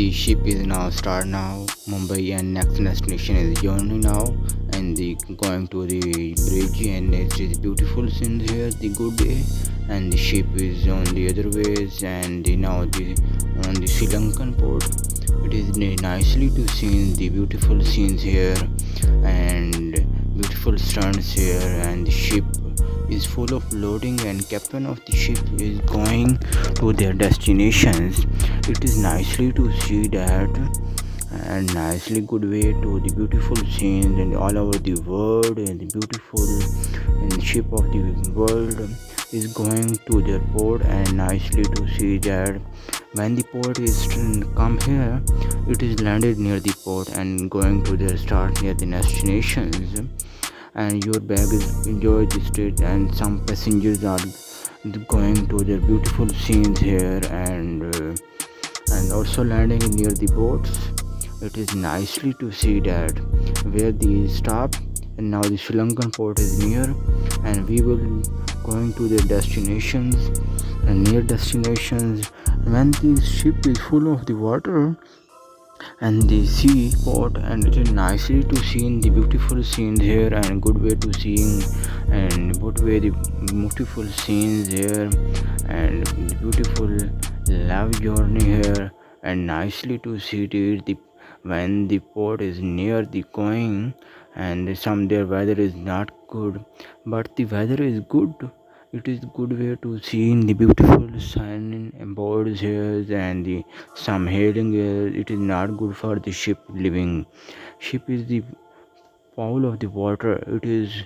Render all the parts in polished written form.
The ship is now start now. Mumbai and next destination is journey now, and the going to the bridge, and it is beautiful scenes here. The good day, and the ship is on the other ways, and now the on the Sri Lankan port. It is nicely to see the beautiful scenes here, and beautiful strands here, and the ship is full of loading, and captain of the ship is going to their destinations. It is nicely to see that, and nicely good way to the beautiful scenes and all over the world, and the beautiful and ship of the world is going to their port. And nicely to see that when the port is come here, it is landed near the port and going to their start near the destinations, and your bag is enjoy the state, and some passengers are going to their beautiful scenes here, and also landing near the boats. It is nicely to see that where the stop, and now the Sri Lankan port is near, and we will going to their destinations and near destinations. When the ship is full of the water and the sea port, and it is nicely to see the beautiful scenes here, and good way to seeing, and good way the beautiful scenes here, and the beautiful love journey here, and nicely to see the when the port is near the going, and some their weather is not good, but the weather is good. It is good way to see the beautiful sun and boards here, and the some hailing here. It is not good for the ship living. Ship is the fowl of the water. It is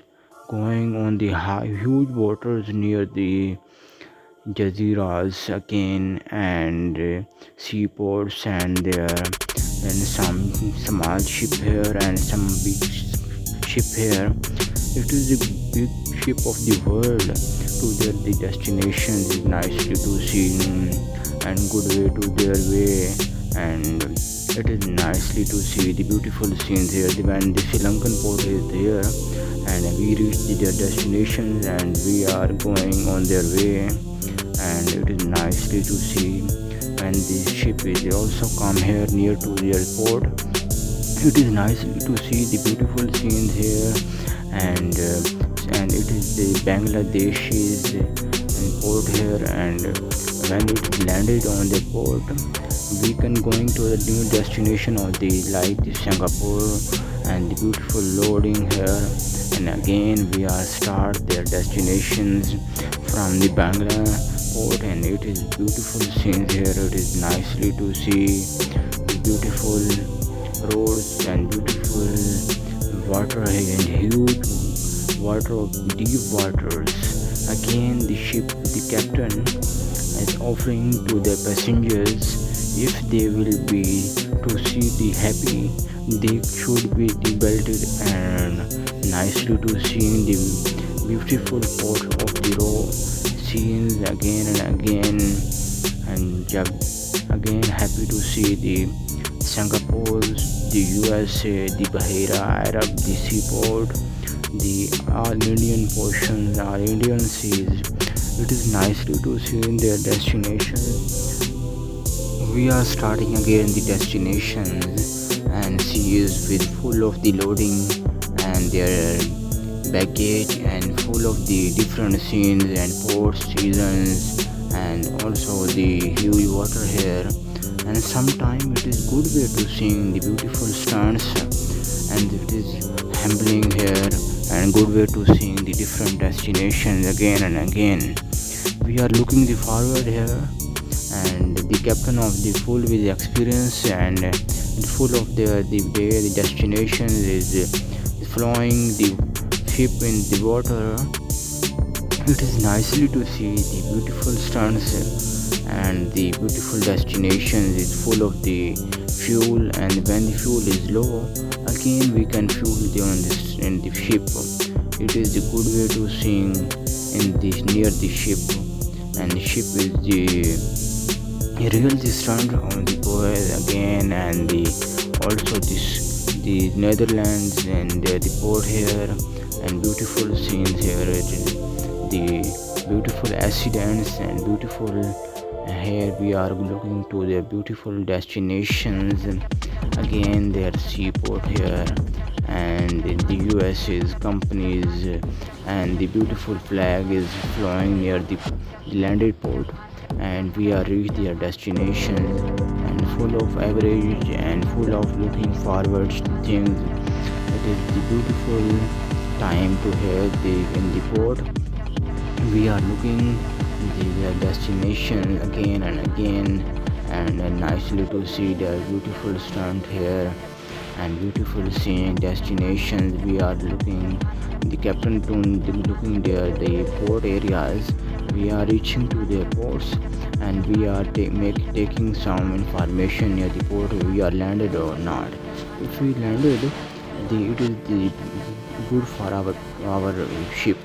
going on the high, huge waters near the jaziras again, and seaports, and there, and some small ship here, and some big ship here. It is the big ship of the world to the destination is nicely to see, and good way to their way, and it is nicely to see the beautiful scenes here. When the Sri Lankan port is there, and we reach their destinations, and we are going on their way, and it is nicely to see when the ship is also come here near to the airport. It is nicely to see the beautiful scenes here, and it is the Bangladesh's port here, and when it landed on the port, we can going to the new destination of the like the Singapore, and the beautiful loading here, and again we are start their destinations from the Bangla port, and it is beautiful scenes here. It is nicely to see the beautiful roads and beautiful water and huge water of deep waters. Again the ship, the captain is offering to the passengers, if they will be to see the happy, they should be belted, and nicely to seeing the beautiful port of the road scenes again and again, and again happy to see the Singapore, the USA, the Bahira Arab, the seaport, the all Indian portions, all Indian seas. It is nicely to see in their destination. We are starting again the destinations, and sea is with full of the loading and their baggage, and full of the different scenes and port seasons, and also the huge water here. And sometime it is good way to seeing the beautiful strands, and it is humbling here, and good way to seeing the different destinations again and again. We are looking the forward here, and the captain of the full with experience, and full of the day the destination is flowing the ship in the water. It is nicely to see the beautiful strands, and the beautiful destinations is full of the fuel, and when the fuel is low, again we can fuel the on this in the ship. It is the good way to seeing in this near the ship, and the ship is the real the strand on the boy again, and the also this the Netherlands, and the port here, and beautiful scenes here. It is the beautiful accidents and beautiful here we are looking to their beautiful destinations. Again, their seaport here, and the US's companies, and the beautiful flag is flying near the landed port, and we are reached their destination, and full of average and full of looking forward things. It is the beautiful time to head in the port. We are looking the destination again and again, and nicely to see the beautiful stunt here and beautiful seeing destinations. We are looking the captain to looking there the port areas. We are reaching to the ports, and we are taking some information near the port. We are landed or not. If we landed, it is the good for our ship.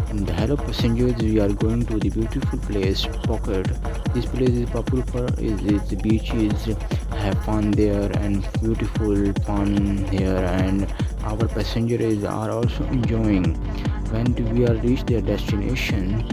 And hello passengers, we are going to the beautiful place Phuket. This place is popular for its beaches. Have fun there and beautiful fun here, and our passengers are also enjoying. When we are reach their destination,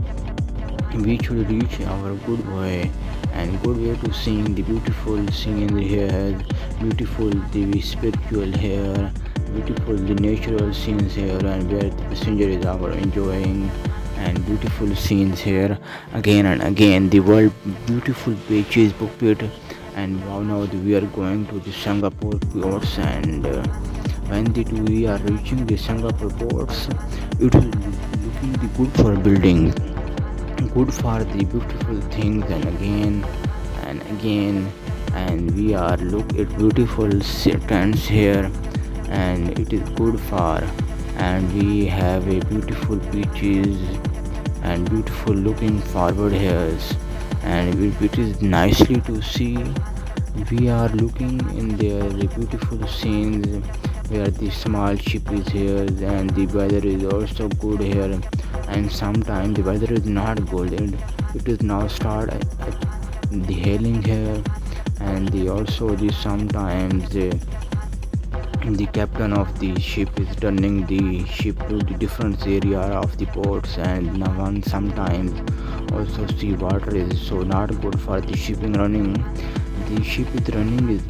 we should reach our good way, and good way to seeing the beautiful scenery here, beautiful the spiritual here, beautiful the natural scenes here, and where the passengers are enjoying, and beautiful scenes here again and again. The world beautiful beaches Phuket, and now we are going to the Singapore ports, and we are reaching the Singapore ports, it is looking the good for building, good for the beautiful things, and again, and we are look at beautiful tents here, and it is good for, and we have a beautiful beaches and beautiful looking forward here, and it is nicely to see. We are looking in there the beautiful scenes where the small ship is here, and the weather is also good here, and sometimes the weather is not good, and it is now start at the hailing here, and also the sometimes the captain of the ship is turning the ship to the different area of the ports, and now one sometimes also sea water is so not good for the shipping running. The ship is running is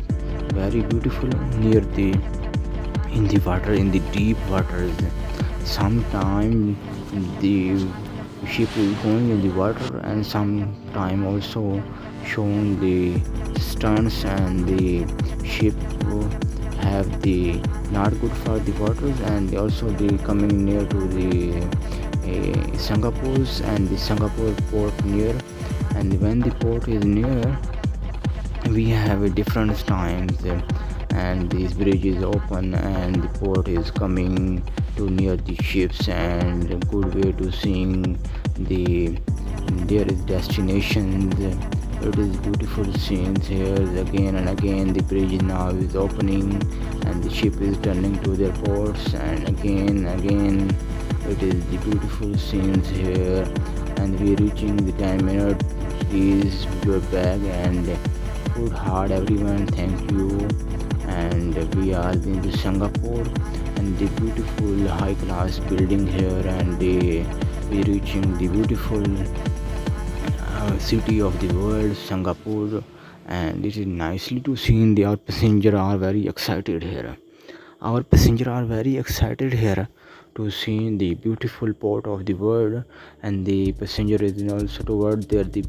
very beautiful near the in the water, in the deep waters. Sometime the ship is going in the water, and sometime also showing the sterns, and the ship have the not good for the waters, and also the coming near to the Singapore's, and the Singapore port near, and when the port is near, we have a different times, and this bridge is open, and the port is coming to near the ships, and a good way to seeing the there is destinations. It is beautiful scenes here again and again. The bridge now is opening, and the ship is turning to their ports, and again it is the beautiful scenes here, and we reaching the 10 minutes. Please your bag and good heart everyone, thank you. And we are in the Singapore, and the beautiful high class building here, and we reaching the beautiful city of the world Singapore, and it is nicely to see in the our passenger are very excited here. Our passenger are very excited here to see the beautiful port of the world, and the passenger is also toward there the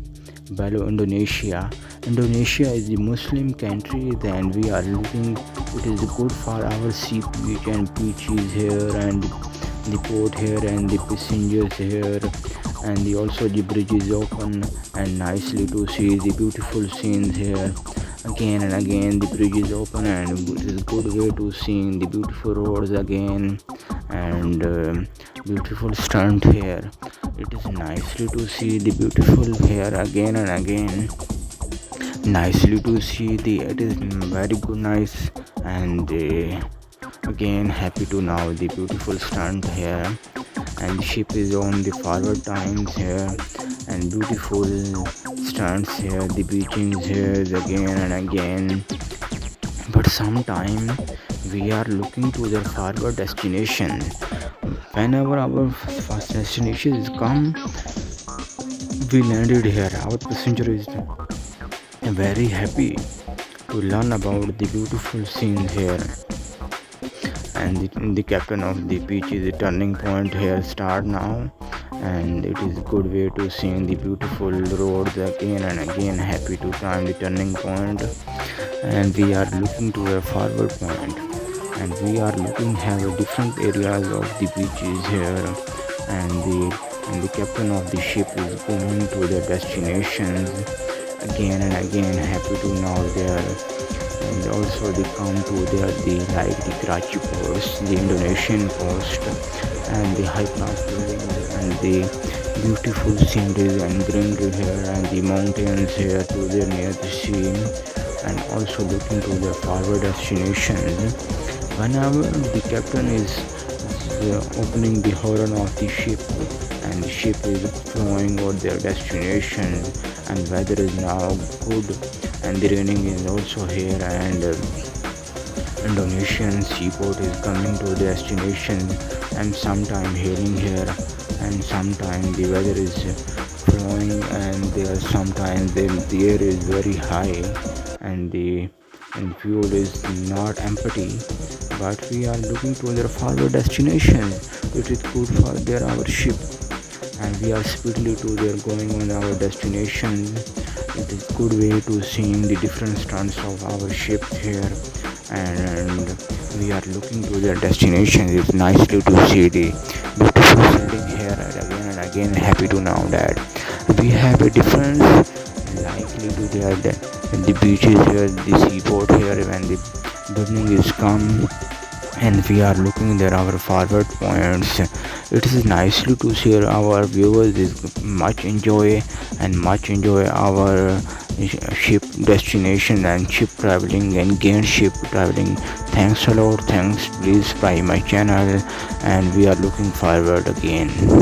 Bali, Indonesia. Indonesia is the Muslim country, then we are looking, it is good for our sea beach and beaches here, and the port here, and the passengers here, and also the bridge is open, and nicely to see the beautiful scenes here. Again and again the bridge is open, and it is good way to seeing the beautiful roads again, and beautiful stunt here. It is nicely to see the beautiful here again and again, nicely to see the it is very good nice, and again happy to now the beautiful stunt here, and the ship is on the forward times here, and beautiful stunts here, the beachings here again and again. But sometime we are looking to the forward destination. Whenever our first destination is come, we landed here. Our passenger is very happy to learn about the beautiful scenes here. And the captain of the pitch is the turning point here start now, and it is good way to see the beautiful roads again and again. Happy to time the turning point, and we are looking to a forward point, and we are looking have a different areas of the beaches here, and the captain of the ship is going to their destinations again and again. Happy to know there. And also they come to their the like the Karachi coast, the Indonesian coast, and the high class buildings and the beautiful scenery and greenery here and the mountains here to their near the sea, and also looking to their forward destinations. Whenever the captain is opening the horn of the ship, and the ship is flowing over their destination, and weather is now good, and the raining is also here, and Indonesian seaport is coming to the destination, and sometime hailing here, and sometime the weather is flowing, and there sometimes the air is very high, and the and fuel is not empty, but we are looking to their forward destination. It is good for their our ship, and we are speedily to their going on our destination. It is good way to seeing the different stunts of our ship here, and we are looking to their destination. It's nicely to see the beautiful setting here, and again happy to know that we have a difference likely to the beaches here, the seaport here, when the building is come, and we are looking there our forward points. It is nicely to share our viewers is much enjoy and much enjoy our ship destination and ship traveling and gain ship traveling. Thanks a lot. Thanks, please by my channel, and we are looking forward again.